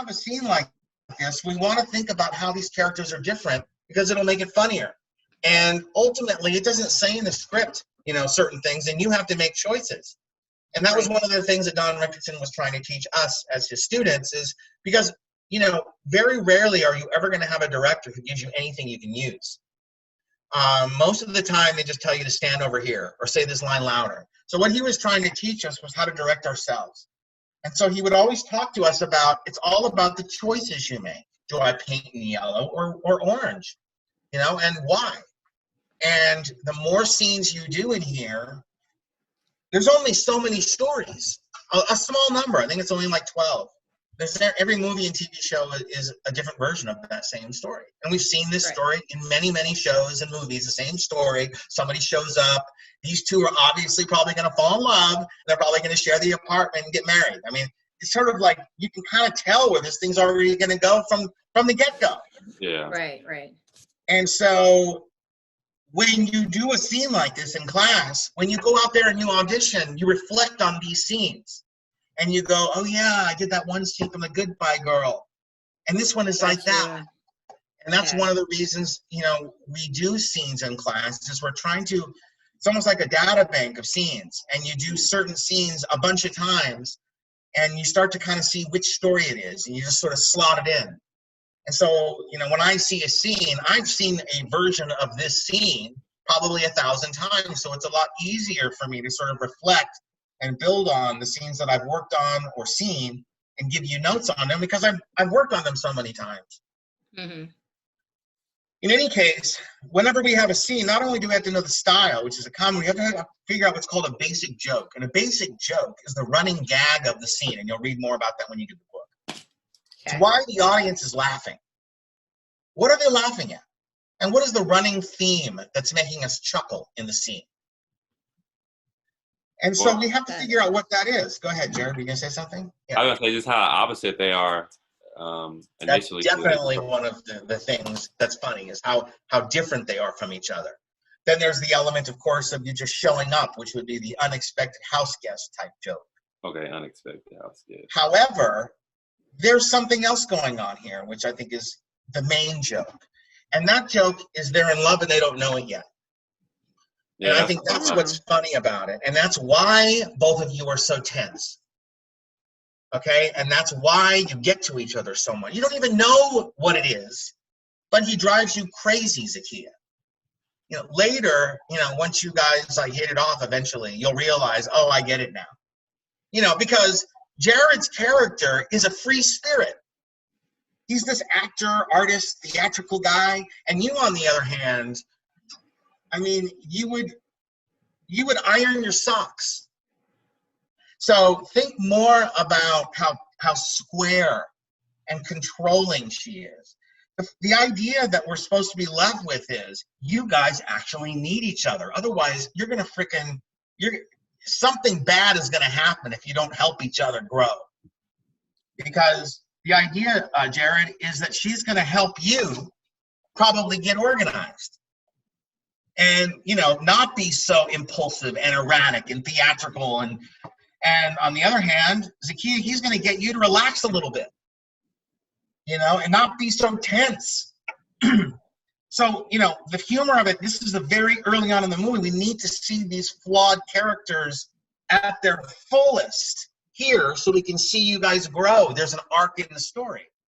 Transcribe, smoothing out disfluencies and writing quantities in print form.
have a scene like this, we want to think about how these characters are different because it'll make it funnier. And ultimately, it doesn't say in the script, you know, certain things, and you have to make choices. And that was one of the things that Don Richardson was trying to teach us as his students is because, you know, very rarely are you ever going to have a director who gives you anything you can use. Most of the time, they just tell you to stand over here or say this line louder. So what he was trying to teach us was how to direct ourselves. And so he would always talk to us about, it's all about the choices you make. Do I paint in yellow or orange? You know, and why? And the more scenes you do in here, there's only so many stories, a small number. I think it's only like 12. Every movie and TV show is a different version of that same story. And we've seen this story in many, many shows and movies, the same story. Somebody shows up. These two are obviously probably going to fall in love. They're probably going to share the apartment and get married. I mean, it's sort of like you can kind of tell where this thing's already going to go from the get-go. Yeah. Right, right. And so when you do a scene like this in class, when you go out there and you audition, you reflect on these scenes. And you go, oh yeah, I did that one scene from The Goodbye Girl. And this one is like that. And that's one of the reasons, you know, we do scenes in class is we're trying to, it's almost like a data bank of scenes. And you do certain scenes a bunch of times and you start to kind of see which story it is. And you just sort of slot it in. And so, you know, when I see a scene, I've seen a version of this scene probably 1,000 times. So it's a lot easier for me to sort of reflect and build on the scenes that I've worked on or seen and give you notes on them because I've worked on them so many times. Mm-hmm. In any case, whenever we have a scene, not only do we have to know the style, which is a common, we have to figure out what's called a basic joke. And a basic joke is the running gag of the scene. And you'll read more about that when you get the book. It's why the audience is laughing. What are they laughing at? And what is the running theme that's making us chuckle in the scene? And so we have to figure out what that is. Go ahead, Jared. Were you going to say something? Yeah. I was going to say just how opposite they are initially. That's definitely one of the things that's funny is how different they are from each other. Then there's the element, of course, of you just showing up, which would be the unexpected house guest type joke. Okay, unexpected house guest. However, there's something else going on here, which I think is the main joke. And that joke is they're in love and they don't know it yet. Yeah, and I think that's what's funny about it. And that's why both of you are so tense. Okay? And that's why you get to each other so much. You don't even know what it is, but he drives you crazy, Zakiya. You know, later, you know, once you guys like hit it off eventually, you'll realize, oh, I get it now. You know, because Jared's character is a free spirit. He's this actor, artist, theatrical guy. And you, on the other hand, I mean, you would iron your socks. So think more about how square and controlling she is. The idea that we're supposed to be left with is you guys actually need each other. Otherwise, you're going to something bad is going to happen if you don't help each other grow. Because the idea, Jared, is that she's going to help you probably get organized. And, you know, not be so impulsive and erratic and theatrical. And on the other hand, Zakiya, he's going to get you to relax a little bit, you know, and not be so tense. So, you know, the humor of it, this is the very early on in the movie. We need to see these flawed characters at their fullest here so we can see you guys grow. There's an arc in the story.